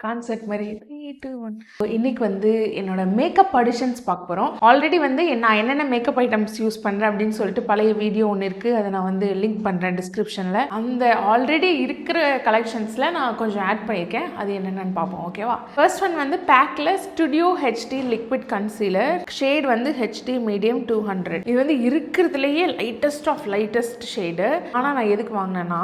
Concert மாதிரி 3, 2, 1. இன்னைக்கு வந்து என்னோட மேக்கப் ஆடிஷன்ஸ் பார்க்க போகிறோம். ஆல்ரெடி வந்து நான் என்னென்ன மேக்கப் ஐட்டம்ஸ் யூஸ் பண்ணுறேன் அப்படின்னு சொல்லிட்டு பழைய வீடியோ ஒன்று இருக்குது. அதை நான் வந்து லிங்க் பண்ணுறேன் டிஸ்கிரிப்ஷனில். அந்த ஆல்ரெடி இருக்கிற கலெக்ஷன்ஸில் நான் கொஞ்சம் ஆட் பண்ணியிருக்கேன். அது என்னென்னு பார்ப்போம். ஓகேவா? ஃபர்ஸ்ட் ஒன் வந்து பேக்கில் studio HD liquid concealer. Shade வந்து ஹெச்டி மீடியம் 200. இது வந்து இருக்கிறதுலையே லைட்டஸ்ட் ஷேடு. ஆனால் நான் எதுக்கு வாங்கினேன்னா,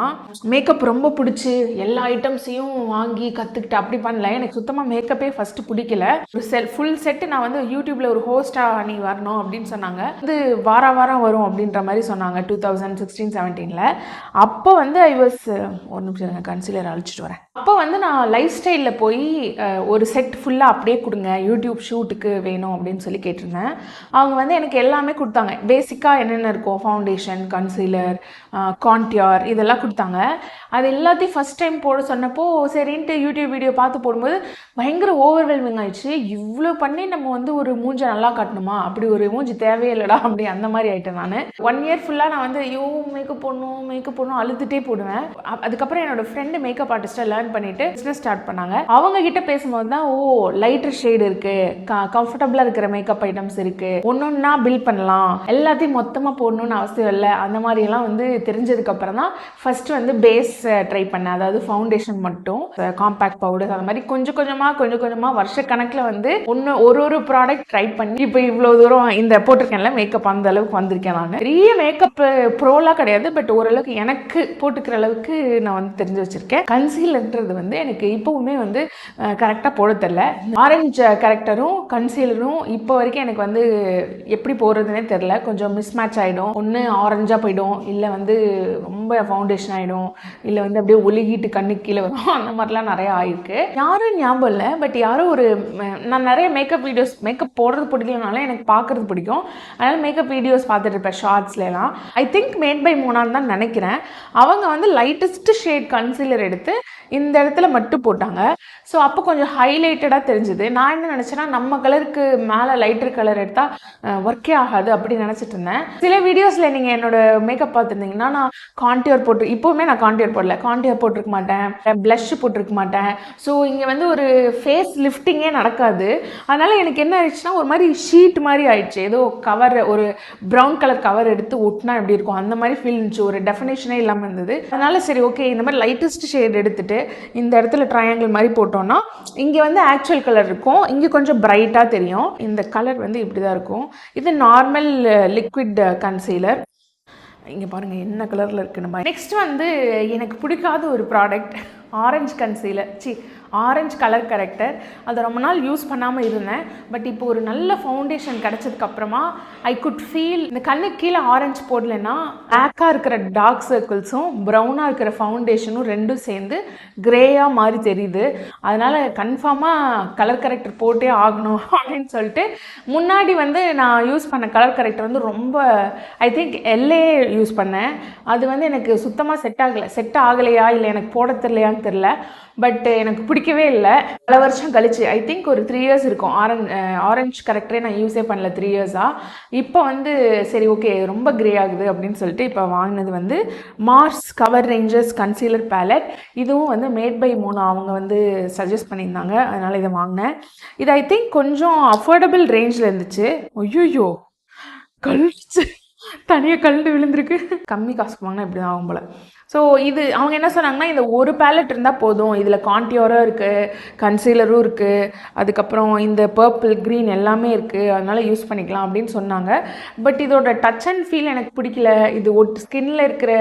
மேக்கப் ரொம்ப பிடிச்சி எல்லா ஐட்டம்ஸையும் வாங்கி கற்றுக்கிட்டு அப்படி பண்ணல. எனக்கு சுத்தமாக மேக்கப்பே ஃபஸ்ட்டு பிடிக்கல. ஒரு ஃபுல் செட்டு நான் வந்து யூடியூப்பில் ஒரு ஹோஸ்ட்டாக நீ வரணும் அப்படின்னு சொன்னாங்க. வந்து வாரம் வரும் அப்படின்ற மாதிரி சொன்னாங்க 2016-17. அப்போ வந்து ஒரு நிமிஷம் கன்சீலர் அழிச்சிட்டு வரேன். அப்போ வந்து நான் லைஃப் ஸ்டைலில் போய் ஒரு செட் ஃபுல்லாக அப்படியே கொடுங்க, யூடியூப் ஷூட்டுக்கு வேணும் அப்படின்னு சொல்லி கேட்டிருந்தேன். அவங்க வந்து எனக்கு எல்லாமே கொடுத்தாங்க. பேசிக்காக என்னென்ன இருக்கும், ஃபவுண்டேஷன், கன்சீலர், கான்டியார், இதெல்லாம் கொடுத்தாங்க. அது எல்லாத்தையும் ஃபஸ்ட் டைம் போட சொன்னப்போ சரின்ட்டு யூடியூப் வீடியோ பார்த்து போடும்போது பயங்கர ஓவர்வெல்மிங் ஆயிடுச்சு. இவ்வளோ பண்ணி நம்ம வந்து ஒரு மூஞ்சை நல்லா காட்டணுமா, அப்படி ஒரு மூஞ்சி தேவையில்லடா அப்படி அந்த மாதிரி ஆகிட்டேன். நான் 1 இயர் ஃபுல்லாக நான் வந்து மேக்கப் போடணும் அழுதுகிட்டே போடுவேன். அதுக்கப்புறம் என்னோட ஃப்ரெண்டு மேக்கப் ஆர்டிஸ்ட்டை லேர்ன் பண்ணிட்டு பிஸ்னஸ் ஸ்டார்ட் பண்ணாங்க. அவங்க கிட்ட பேசும்போது தான் லைட்டர் ஷேடு இருக்கு, கம்ஃபர்டபுளாக இருக்கிற மேக்கப் ஐட்டம்ஸ் இருக்கு, ஒன்னொன்னா பில்ட் பண்ணலாம், எல்லாத்தையும் மொத்தமாக போடணும்னு அவசியம் இல்லை, அந்த மாதிரி எல்லாம் வந்து தெரிஞ்சதுக்கு அப்புறம் தான் ஃபர்ஸ்ட் வந்து பேஸ் ட்ரை பண்ணேன். அதாவது ஃபவுண்டேஷன் மட்டும், காம்பேக்ட் பவுடர், அந்த மாதிரி கொஞ்சம் கொஞ்சமாக வருஷக்கணக்கில் வந்து ஒரு ப்ராடக்ட் ட்ரை பண்ணி இப்போ இவ்வளோ தூரம் இந்த போட்டிருக்கேன்ல மேக்கப், அந்த அளவுக்கு வந்திருக்கேன். நான் பெரிய மேக்கப் ப்ரோலாம் கிடையாது, பட் ஓரளவுக்கு எனக்கு போட்டுக்கிற அளவுக்கு நான் வந்து தெரிஞ்சு வச்சிருக்கேன். கன்சீலர்ன்றது வந்து எனக்கு இப்போவுமே வந்து கரெக்டாக போட தெரியல. ஆரஞ்சு கரெக்டரும் கன்சீலரும் இப்போ வரைக்கும் எனக்கு வந்து எப்படி போடுறதுனே தெரில. கொஞ்சம் மிஸ்மேட்ச் ஆகிடும். ஒன்று ஆரஞ்சாக போயிடும், இல்லை வந்து ரொம்ப ஃபவுண்டேஷன் ஆகிடும், இல்லை வந்து அப்படியே ஒழுகிட்டு கண்ணுக்கு கீழே வரும். அந்த மாதிரிலாம் நிறையா ஆயிருக்கு. யாரும் ஞாபகம் இல்லை, பட் யாரும் நான் நிறைய மேக்கப் போடுறது பிடிக்கலனால எனக்கு பார்க்குறது பிடிக்கும். அதனால் மேக்கப் வீடியோஸ் பார்த்துட்டு இருப்பேன் ஷார்ட்ஸ்லாம். ஐ திங்க் மேட் பை மோனான்னு தான் நினைக்கிறேன். அவங்க வந்து லைட்டஸ்ட் ஷேட் கன்சீலர் எடுத்து இந்த இடத்துல மட்டும் போட்டாங்க. ஸோ அப்போ கொஞ்சம் ஹைலைட்டடாக தெரிஞ்சுது. நான் என்ன நினச்சேன்னா, நம்ம கலருக்கு மேலே லைட்டர் கலர் எடுத்தால் ஒர்க்கே ஆகாது அப்படி நினச்சிட்டு இருந்தேன். சில வீடியோஸில் நீங்கள் என்னோட மேக்கப் பார்த்துருந்தீங்கன்னா, நான் கான்டியோர் இப்போவுமே நான் கான்டியோர் போடல, கான்டியோர் போட்டிருக்க மாட்டேன், ப்ளஷ் போட்டிருக்க மாட்டேன். ஸோ இங்கே வந்து ஒரு ஃபேஸ் லிஃப்டிங்கே நடக்காது. அதனால் எனக்கு என்ன ஆயிடுச்சுன்னா, ஒரு மாதிரி ஷீட் மாதிரி ஆயிடுச்சு. ஏதோ கவர், ஒரு ப்ரௌன் கலர் கவர் எடுத்து ஒட்டினா எப்படி இருக்கும் அந்த மாதிரி ஃபீல் இருந்துச்சு. ஒரு டெஃபினேஷனே இல்லாமல் இருந்தது. அதனால் சரி ஓகே, இந்த மாதிரி லைட்டஸ்ட் ஷேட் எடுத்துட்டு இந்த இடத்துல ட்ரையாங்கிள் மாதிரி போட்டோம்னா இங்கே வந்து ஆக்சுவல் கலர் இருக்கும், இங்கே கொஞ்சம் பிரைட்டாக தெரியும். இந்த கலர் வந்து இப்படி தான் இருக்கும். இது நார்மல் லிக்விட் கன்சீலர். இங்கே பாருங்கள் என்ன கலரில் இருக்குன்னு. நெக்ஸ்ட் வந்து எனக்கு பிடிக்காத ஒரு product, orange concealer, orange colour character. அதை ரொம்ப நாள் யூஸ் பண்ணாமல் இருந்தேன். பட் இப்போ ஒரு நல்ல ஃபவுண்டேஷன் கிடச்சதுக்கப்புறமா ஐ குட் ஃபீல் இந்த கண்ணுக்கு கீழே ஆரஞ்சு போடலைன்னா பிளாக்காக இருக்கிற டார்க் சர்க்கிள்ஸும் ப்ரௌனாக இருக்கிற ஃபவுண்டேஷனும் ரெண்டும் சேர்ந்து கிரேயாக மாதிரி தெரியுது. அதனால் கன்ஃபார்மாக கலர் கரெக்டர் போட்டே ஆகணும் அப்படின்னு சொல்லிட்டு முன்னாடி வந்து நான் யூஸ் பண்ண கலர் கரெக்டர் வந்து ரொம்ப ஐ திங்க் எல்ஏ யூஸ் பண்ணேன். அது வந்து எனக்கு சுத்தமாக செட் ஆகலையா இல்லை எனக்கு போட தெரியலையான்னு தெரில. பட் எனக்கு பிடிக்கவே இல்லை. பல வருஷம் கழிச்சு, ஐ திங்க் ஒரு 3 இயர்ஸ் இருக்கும், ஆரஞ்சு கரெக்டரே நான் யூஸே பண்ணல 3 இயர்ஸாக. இப்போ வந்து சரி ஓகே ரொம்ப கிரே ஆகுது அப்படின்னு சொல்லிட்டு இப்போ வாங்கினது வந்து Mars cover ranges concealer palette. இதுவும் வந்து மேட் பை மோனா அவங்க வந்து சஜஸ்ட் பண்ணியிருந்தாங்க, அதனால் இதை வாங்கினேன். இது ஐ திங்க் கொஞ்சம் அஃபோர்டபுள் ரேஞ்சில் இருந்துச்சு. ஐயோ கழிச்சு தனியாக கலந்து விழுந்திருக்கு. கம்மி காசுக்கு வாங்கினா இப்படி தான் ஆகும் போல். ஸோ இது அவங்க என்ன சொன்னாங்கன்னா, இந்த ஒரு பேலட் இருந்தால் போதும், இதில் கான்டியோரும் இருக்குது, கன்சீலரும் இருக்குது, அதுக்கப்புறம் இந்த பர்பிள் க்ரீன் எல்லாமே இருக்குது, அதனால் யூஸ் பண்ணிக்கலாம் அப்படின்னு சொன்னாங்க. பட் இதோட டச் அண்ட் ஃபீல் எனக்கு பிடிக்கல. இது ஸ்கின்னில் இருக்கிற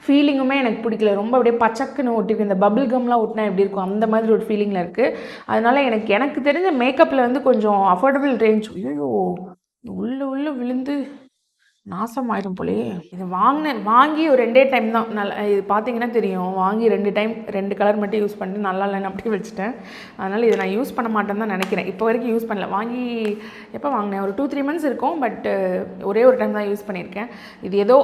ஃபீலிங்குமே எனக்கு பிடிக்கல. ரொம்ப அப்படியே பச்சக்குன்னு ஒட்டிருக்கு. இந்த பபிள் கம்லாம் ஒட்டினா எப்படி இருக்கும் அந்த மாதிரி ஒரு ஃபீலிங்கில் இருக்குது. அதனால் எனக்கு தெரிஞ்ச மேக்கப்பில் வந்து கொஞ்சம் அஃபோர்டபுள் ரேஞ்ச். ஐயோ உள்ள விழுந்து நாசம் ஆயிடும் போலே. இது வாங்கி ஒரு 2 டைம் தான். நல்லா இது பார்த்தீங்கன்னா தெரியும். வாங்கி 2 டைம் 2 கலர் மட்டும் யூஸ் பண்ணிட்டு நல்லா இல்லைன்னு அப்படியே வச்சுட்டேன். அதனால் இதை நான் யூஸ் பண்ண மாட்டேன்னு தான் நினைக்கிறேன். இப்போ வரைக்கும் யூஸ் பண்ணல. வாங்கி எப்போ வாங்கினேன், ஒரு 2-3 மந்த்ஸ் இருக்கும். பட் ஒரே ஒரு டைம் தான் யூஸ் பண்ணியிருக்கேன். இது ஏதோ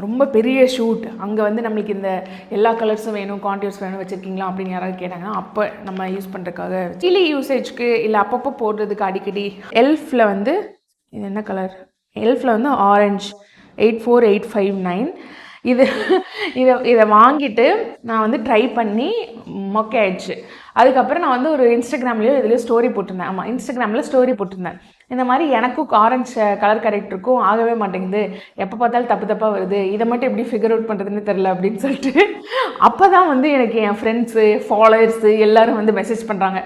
ரொம்ப பெரிய ஷூட், அங்கே வந்து நம்மளுக்கு இந்த எல்லா கலர்ஸும் வேணும், கான்டியூர்ஸ் வேணும் வச்சுருக்கீங்களா அப்படின்னு யாராவது கேட்டாங்கன்னா அப்போ நம்ம யூஸ் பண்ணுறதுக்காக, டெய்லி யூசேஜ்க்கு இல்லை அப்பப்போ போடுறதுக்கு அடிக்கடி. எல்ஃபில் வந்து இது என்ன கலர், எல்ஃபில் வந்து ஆரஞ்சு 84859. இது இதை வாங்கிட்டு நான் வந்து ட்ரை பண்ணி மொக்கை ஆயிடுச்சு. அதுக்கப்புறம் நான் வந்து ஒரு இன்ஸ்டாகிராம்லேயோ இதுலேயோ ஸ்டோரி போட்டிருந்தேன். ஆமாம், இன்ஸ்டாகிராமில் ஸ்டோரி போட்டிருந்தேன். இந்த மாதிரி எனக்கும் ஆரஞ்சு கலர் கரெக்டருக்கும் ஆகவே மாட்டேங்குது, எப்போ பார்த்தாலும் தப்பு தப்பாக வருது, இதை மட்டும் எப்படி ஃபிகர் அவுட் பண்ணுறதுன்னு தெரில அப்படின்னு சொல்லிட்டு அப்போ தான் வந்து எனக்கு என் ஃப்ரெண்ட்ஸு ஃபாலோவர்ஸு எல்லோரும் வந்து மெசேஜ் பண்ணுறாங்க.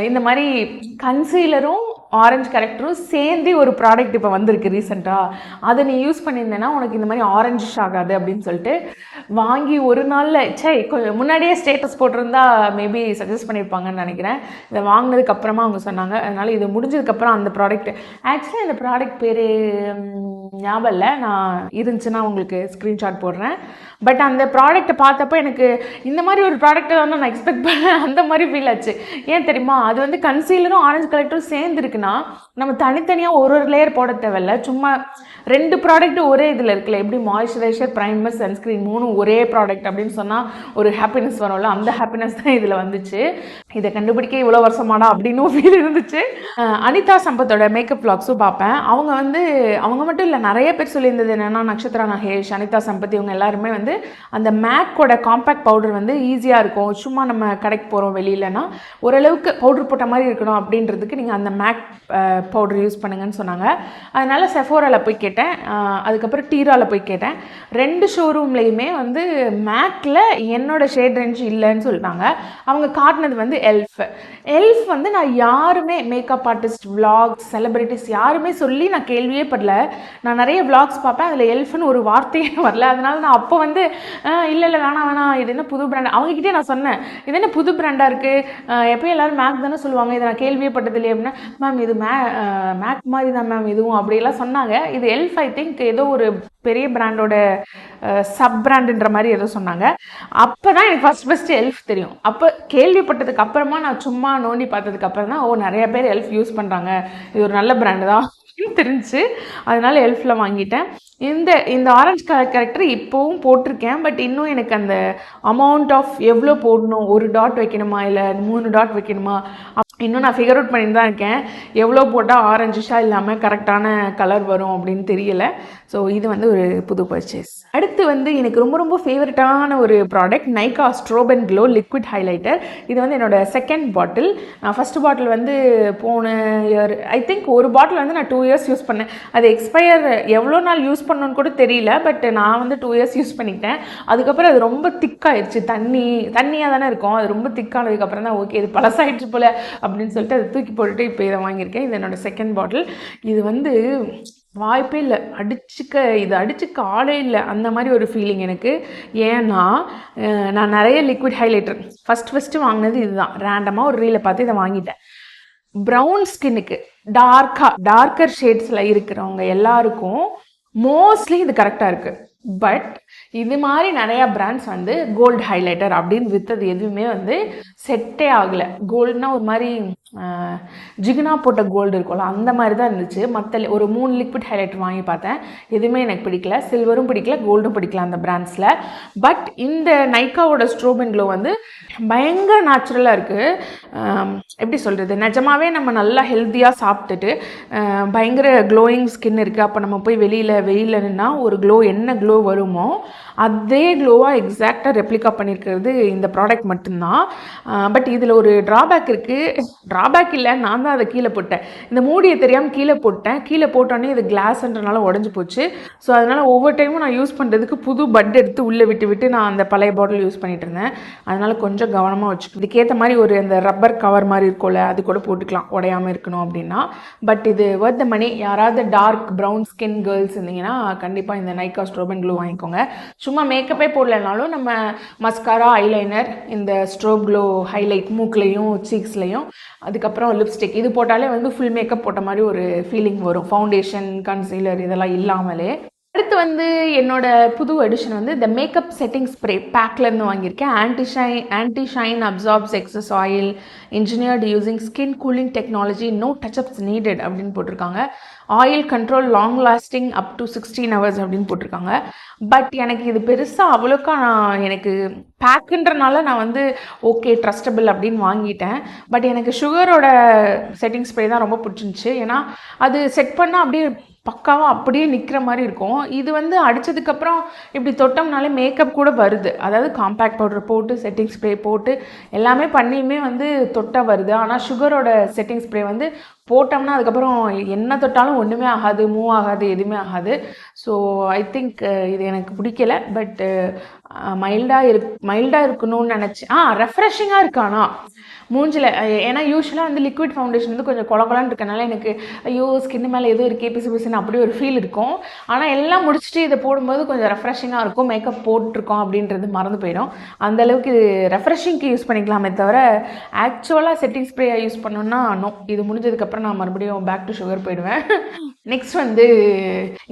இந்த மாதிரி கன்சீலரும் ஆரஞ்சு கரெக்டரும் சேர்ந்து ஒரு ப்ராடக்ட் இப்போ வந்திருக்கு ரீசெண்டாக, அதை நீ யூஸ் பண்ணியிருந்தேன்னா உனக்கு இந்த மாதிரி ஆரஞ்சிஷ் ஆகாது அப்படின்னு சொல்லிட்டு வாங்கி ஒரு நாளில் கொஞ்சம் முன்னாடியே ஸ்டேட்டஸ் போட்டிருந்தா மேபி சஜஸ்ட் பண்ணியிருப்பாங்கன்னு நினைக்கிறேன். இதை வாங்கினதுக்கப்புறமா அவங்க சொன்னாங்க. அதனால் இது முடிஞ்சதுக்கப்புறம் அந்த ப்ராடக்ட், ஆக்சுவலி அந்த ப்ராடக்ட் பேர் ஞாபகம் இல்லை, நான் இருந்துச்சுன்னா உங்களுக்கு ஸ்க்ரீன்ஷாட் போடுறேன். பட் அந்த ப்ராடக்ட்டை பார்த்தப்போ எனக்கு இந்த மாதிரி ஒரு ப்ராடக்ட்டை தான் நான் எக்ஸ்பெக்ட் பண்ணேன், அந்த மாதிரி ஃபீல் ஆச்சு. ஏன் தெரியுமா, அது வந்து கன்சீலரும் ஆரஞ்சு கலெக்டரும் சேர்ந்துருக்குன்னா நம்ம தனித்தனியாக ஒரு லேயர் போட தேவையில்ல, சும்மா 2 ப்ராடக்ட்டு ஒரே இதில் இருக்குல்ல, எப்படி மாய்ஸ்சரைசர் ப்ரைமர் சன்ஸ்க்ரீன் 3 ஒரே ப்ராடக்ட் அப்படின்னு சொன்னால் ஒரு ஹாப்பினஸ் வரும்ல, அந்த ஹாப்பினஸ் தான் இதில் வந்துச்சு. இதை கண்டுபிடிக்க இவ்வளோ வருஷமாடா அப்படின்னு ஃபீல் இருந்துச்சு. அனிதா சம்பத்தோட மேக்கப் வ்ளாக்ஸும் பார்ப்பேன். அவங்க மட்டும் இல்லை, நிறைய பேர் சொல்லியிருந்தது என்னென்னா, நக்ஷத்ரா நகேஷ், அனிதா சம்பத் இவங்க எல்லாருமே வந்து அந்த மேக்கோட காம்பேக்ட் பவுடர் வந்து ஈஸியாக இருக்கும், சும்மா நம்ம கடைக்கு போகிறோம் வெளியிலனா ஓரளவுக்கு பவுடர் போட்ட மாதிரி இருக்கணும் அப்படின்றதுக்கு நீங்கள் அந்த மேக் பவுடர் யூஸ் பண்ணுங்கன்னு சொன்னாங்க. அதனால் செஃபோராவில் போய் கேட்டேன், அதுக்கப்புறம் டீராவில் போய் கேட்டேன். 2 ஷோரூம்லேயுமே வந்து மேக்கில் என்னோட ஷேட் ரேஞ்ச் இல்லைன்னு சொல்லிட்டாங்க. அவங்க காட்டினது வந்து எல்ஃப் வந்து நான் யாருமே மேக்கப் ஆர்டிஸ்ட் விளாக்ஸ் செலிப்ரிட்டிஸ் யாருமே சொல்லி நான் கேள்வியே படல. நான் நிறைய விளாக்ஸ் பார்ப்பேன், அதில் எல்ஃப்னு ஒரு வார்த்தையே வரல. அதனால நான் அப்போ வந்து இல்லை வேணாம் இது என்ன புது பிராண்ட், அவங்ககிட்டே நான் சொன்னேன் இது என்ன புது பிராண்டாக இருக்குது, எப்போயும் எல்லோரும் மேக் தானே சொல்லுவாங்க, இதை நான் கேள்வியே பட்டது இல்லையே அப்படின்னா, மேம் இது மேக் மாதிரி தான் மேம் இதுவும் அப்படிலாம் சொன்னாங்க. இது எல்ஃப் ஐ திங்க் ஏதோ ஒரு பெரிய பிராண்டோட சப் பிராண்டுன்ற மாதிரி ஏதோ சொன்னாங்க. அப்போ தான் எனக்கு ஃபஸ்ட்டு எல்ஃப் தெரியும். அப்போ கேள்விப்பட்டதுக்கு அப்புறமா நான் சும்மா நோண்டி பார்த்ததுக்கு அப்புறம் தான் நிறைய பேர் எல்ஃப் யூஸ் பண்ணுறாங்க, இது ஒரு நல்ல பிராண்டு தான் தெரிஞ்சு. அதனால எல்ஃபில் வாங்கிட்டேன். இந்த ஆரஞ்சு கலர் கேரக்டர் இப்போவும் போட்டிருக்கேன். பட் இன்னும் எனக்கு அந்த அமௌண்ட் ஆஃப் எவ்வளோ போடணும், 1 டாட் வைக்கணுமா இல்லை 3 டாட் வைக்கணுமா, இன்னும் நான் ஃபிகர் அவுட் பண்ணிட்டு தான் இருக்கேன். எவ்வளோ போட்டால் ஆரஞ்சிஷாக இல்லாமல் கரெக்டான கலர் வரும் அப்படின்னு தெரியல. ஸோ இது வந்து ஒரு புது பர்ச்சேஸ். அடுத்து வந்து எனக்கு ரொம்ப ஃபேவரட்டான ஒரு product, Nykaa strobe and glow liquid highlighter. இது வந்து என்னோடய செகண்ட் பாட்டில். நான் ஃபஸ்ட்டு பாட்டில் வந்து போன இயர் ஐ திங்க் ஒரு பாட்டில் வந்து நான் 2 இயர்ஸ் யூஸ் பண்ணேன். அது எக்ஸ்பயர் எவ்வளோ நாள் யூஸ் பண்ணணுன்னு கூட தெரியல. பட் நான் வந்து 2 இயர்ஸ் யூஸ் பண்ணிக்கிட்டேன். அதுக்கப்புறம் அது ரொம்ப திக்காகிடுச்சு, தண்ணியாக தானே இருக்கும், அது ரொம்ப திக்கானதுக்கப்புறம் தான் ஓகே இது பழசாயிடுச்சு போல் அப்படின்னு சொல்லிட்டு அதை தூக்கி போட்டுட்டு இப்போ இதை வாங்கியிருக்கேன். இது என்னோடய செகண்ட் பாட்டில். இது வந்து வாய்ப்பே இல்லை, அடிச்சுக்க ஆளே இல்லை, அந்த மாதிரி ஒரு ஃபீலிங் எனக்கு. ஏன்னா நான் நிறைய லிக்விட் ஹைலைட்டர் ஃபஸ்ட்டு வாங்கினது இதுதான். ரேண்டமாக ஒரு ரீலை பார்த்து இதை வாங்கிட்டேன். ப்ரௌன் ஸ்கின்னுக்கு டார்க்கர் ஷேட்ஸில் இருக்கிறவங்க எல்லாருக்கும் மோஸ்ட்லி இது கரெக்டாக இருக்குது. பட் இது மாதிரி நிறையா பிராண்ட்ஸ் வந்து கோல்டு ஹைலைட்டர் அப்படின்னு விற்றது எதுவுமே வந்து செட்டே ஆகலை. கோல்டுனா ஒரு மாதிரி ஜிகுனா போட்ட கோல்டு இருக்கும்ல, அந்த மாதிரி தான் இருந்துச்சு. மற்ற ஒரு 3 லிக்விட் ஹைலைட்டர் வாங்கி பார்த்தேன், எதுவுமே எனக்கு பிடிக்கல. சில்வரும் பிடிக்கல, கோல்டும் பிடிக்கல அந்த பிராண்ட்ஸில். பட் இந்த நைக்காவோட ஸ்ட்ரோப் அண்ட் க்ளோ வந்து பயங்கர நேச்சுரலாக இருக்குது. எப்படி சொல்கிறது, நிஜமாகவே நம்ம நல்லா ஹெல்த்தியாக சாப்பிட்டுட்டு பயங்கர க்ளோயிங் ஸ்கின் இருக்குது. அப்போ நம்ம போய் வெயிலில் நின்னா ஒரு க்ளோ என்ன க்ளோ வருமோ அதே க்ளோவாக எக்ஸாக்டாக ரெப்ளிகா பண்ணியிருக்கிறது இந்த ப்ராடக்ட் மட்டும்தான். பட் இதில் ஒரு ட்ராபேக் இருக்குது. ட்ராபேக் இல்லை, நான் தான் அதை கீழே போட்டேன். இந்த மூடியை தெரியாமல் கீழே போட்டோன்னே இது கிளாஸ்ன்றனால உடஞ்சி போச்சு. ஸோ அதனால் ஒவ்வொரு டைமும் நான் யூஸ் பண்ணுறதுக்கு புது பட் எடுத்து உள்ளே விட்டு நான் அந்த பழைய பாட்டில் யூஸ் பண்ணிகிட்டு இருந்தேன். அதனால் கொஞ்சம் கவனமாக வச்சுக்கணும். இதுக்கேற்ற மாதிரி ஒரு அந்த ரப்பர் கவர் மாதிரி இருக்கும்ல, அது கூட போட்டுக்கலாம் உடையாமல் இருக்கணும் அப்படின்னா. பட் இது வர்த் த மணி. யாராவது டார்க் ப்ரௌன் ஸ்கின் கேர்ள்ஸ் இருந்தீங்கன்னா கண்டிப்பாக இந்த நைக்கா ஸ்ட்ரோப் அண்ட் க்ளோ வாங்கிக்கோங்க. சும்மா மேக்கப்பே போடலைனாலும் நம்ம மஸ்காரா, ஐலைனர், இந்த ஸ்ட்ரோப் க்ளோ ஹைலைட் மூக்குலையும் சீக்ஸ்லையும், அதுக்கப்புறம் லிப்ஸ்டிக், இது போட்டாலே வந்து ஃபுல் மேக்கப் போட்ட மாதிரி ஒரு ஃபீலிங் வரும். ஃபவுண்டேஷன், கன்சீலர் இதெல்லாம் இல்லாமலே. அடுத்து வந்து என்னோட புது எடிஷன் வந்து இந்த மேக்கப் செட்டிங் ஸ்ப்ரே பேக்லேருந்து வாங்கியிருக்கேன். Anti shine absorbs excess oil, engineered using skin cooling technology, no touch-ups needed அப்படின்னு போட்டிருக்காங்க. Oil control long lasting up to 16 hours அப்படின்னு போட்டிருக்காங்க. பட் எனக்கு இது பெருசாக அவ்வளோக்கா எனக்கு பேக்குன்றனால நான் வந்து ஓகே ட்ரஸ்டபிள் அப்படின்னு வாங்கிட்டேன். பட் எனக்கு சுகரோட செட்டிங் ஸ்ப்ரே தான் ரொம்ப பிடிச்சிருந்துச்சு. ஏன்னா அது செட் பண்ணால் அப்படியே பக்காவாக அப்படியே நிற்கிற மாதிரி இருக்கும். இது வந்து அடித்ததுக்கப்புறம் இப்படி தொட்டோம்னாலே மேக்கப் கூட வருது. அதாவது காம்பேக்ட் பவுடர் போட்டு செட்டிங் ஸ்ப்ரே போட்டு எல்லாமே பண்ணியுமே வந்து தொட்டால் வருது. ஆனால் சுகரோட செட்டிங் ஸ்ப்ரே வந்து போட்டோம்னா அதுக்கப்புறம் என்ன தொட்டாலும் ஒன்றுமே ஆகாது, மூவ் ஆகாது, எதுவுமே ஆகாது. ஸோ ஐ திங்க் இது எனக்கு பிடிக்கல. பட் மைல்டாக இருக்கணும்னு நினச்சி ரெஃப்ரெஷிங்காக இருக்கு. ஆனால் மூஞ்சில் ஏன்னா யூஸ்வலாக வந்து லிக்விட் ஃபவுண்டேஷன் வந்து கொஞ்சம் கொலகொலன்னு இருக்கனால எனக்கு ஐயோ ஸ்கின் மேலே ஏதோ இருக்கே பிசு பிசுன்னு அப்படி ஒரு ஃபீல் இருக்கும். ஆனால் எல்லாம் முடிச்சுட்டு இதை போடும்போது கொஞ்சம் ரெஃப்ரெஷிங்காக இருக்கும். மேக்கப் போட்டிருக்கோம் அப்படின்றது மறந்து போயிடும். அந்தளவுக்கு இது ரெஃப்ரெஷிங்க்கு யூஸ் பண்ணிக்கலாமே தவிர ஆக்சுவலாக செட்டிங் ஸ்ப்ரேயாக யூஸ் பண்ணோன்னா நோ. இது முடிஞ்சதுக்கப்புறம் நான் மறுபடியும் பேக் டு சுகர் போயிடுவேன். நெக்ஸ்ட் வந்து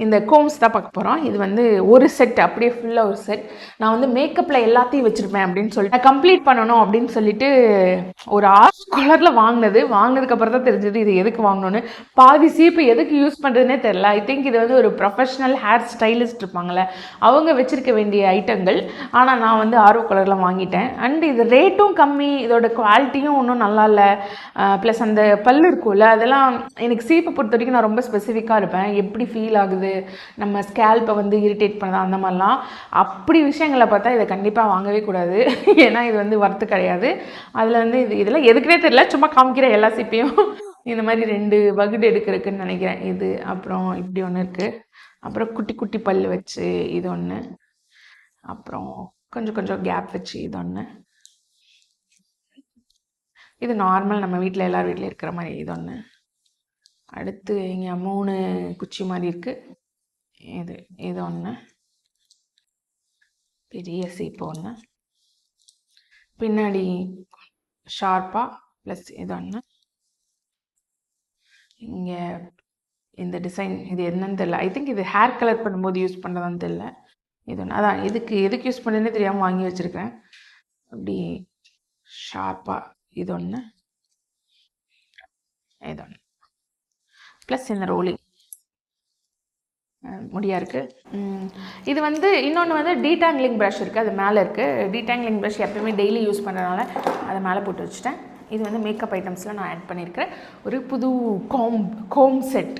இந்த கோம்ஸ் தான் பார்க்க போகிறோம். இது வந்து ஒரு செட், அப்படியே ஃபுல்லாக ஒரு செட். நான் வந்து மேக்கப்பில் எல்லாத்தையும் வச்சுருப்பேன் அப்படின்னு சொல்லிட்டு நான் கம்ப்ளீட் பண்ணணும் அப்படின்னு சொல்லிட்டு ஒரு ஆர்ட் கலரில் வாங்கினதுக்கப்புறம் தான் தெரிஞ்சது இது எதுக்கு வாங்கணும்னு. பாதி சீப்பு எதுக்கு யூஸ் பண்ணுறதுனே தெரில. ஐ திங்க் இது வந்து ஒரு ப்ரொஃபஷ்னல் ஹேர் ஸ்டைலிஸ்ட் இருப்பாங்களே அவங்க வச்சுருக்க வேண்டிய ஐட்டங்கள். ஆனால் நான் வந்து ஆர்வ கலரில் வாங்கிட்டேன். அண்ட் இது ரேட்டும் கம்மி, இதோட குவாலிட்டியும் ஒன்றும் நல்லா இல்லை. ப்ளஸ் அந்த பல்லு இருக்கும்ல அதெல்லாம் எனக்கு சீப்பை பொறுத்த வரைக்கும் நான் ரொம்ப ஸ்பெசிஃபிக்காக இருப்பேன். எப்படி ஃபீல் ஆகுது, நம்ம ஸ்கேல்ப்பை வந்து இரிட்டேட் பண்ணதா அந்த மாதிரிலாம். அப்படி விஷயங்களை பார்த்தா இதை கண்டிப்பாக வாங்கவே கூடாது. ஏன்னா இது வந்து ஒர்த்து கிடையாது. அதில் வந்து இதெல்லாம் எதுக்குனே தெரியல, சும்மா காமிக்கிற எல்லா சீப்பையும் இந்த மாதிரி 2 வகுடு எடுக்கிறதுக்குன்னு நினைக்கிறேன். இது அப்புறம் இப்படி ஒன்று இருக்குது. அப்புறம் குட்டி குட்டி பல் வச்சு இது ஒன்று. அப்புறம் கொஞ்சம் கொஞ்சம் கேப் வச்சு இது ஒன்று. இது நார்மல் நம்ம வீட்டில் எல்லார் வீட்லேயும் இருக்கிற மாதிரி இது ஒன்று. அடுத்து இங்கே 3 குச்சி மாதிரி இருக்குது. இது ஒன்று. பெரிய சீப்பு ஒன்று. பின்னாடி ஷார்ப்பாக ப்ளஸ் இது ஒன்று. இங்கே இந்த டிசைன் இது என்னன்னு தெரியல. ஐ திங்க் இது ஹேர் கலர் பண்ணும்போது யூஸ் பண்ணுறதான்னு தெரியல. இது ஒன்று. அதான் எதுக்கு யூஸ் பண்ணுறதுனே தெரியாமல் வாங்கி வச்சுருக்கேன். அப்படி ஷார்ப்பாக இது ஒன்று, இது ஒன்று. ப்ளஸ் இந்த ரோலிங் முடியா இருக்குது. இது வந்து இன்னொன்று வந்து டீடாங்கிளிங் ப்ரஷ் இருக்குது, அது மேலே இருக்குது. டீடாங்கிளிங் ப்ரஷ் எப்பயுமே டெய்லி யூஸ் பண்ணுறதுனால அதை மேலே போட்டு வச்சுட்டேன். இது வந்து மேக்கப் ஐட்டம்ஸில் நான் ஆட் பண்ணியிருக்கிறேன் ஒரு புது கோம் செட்.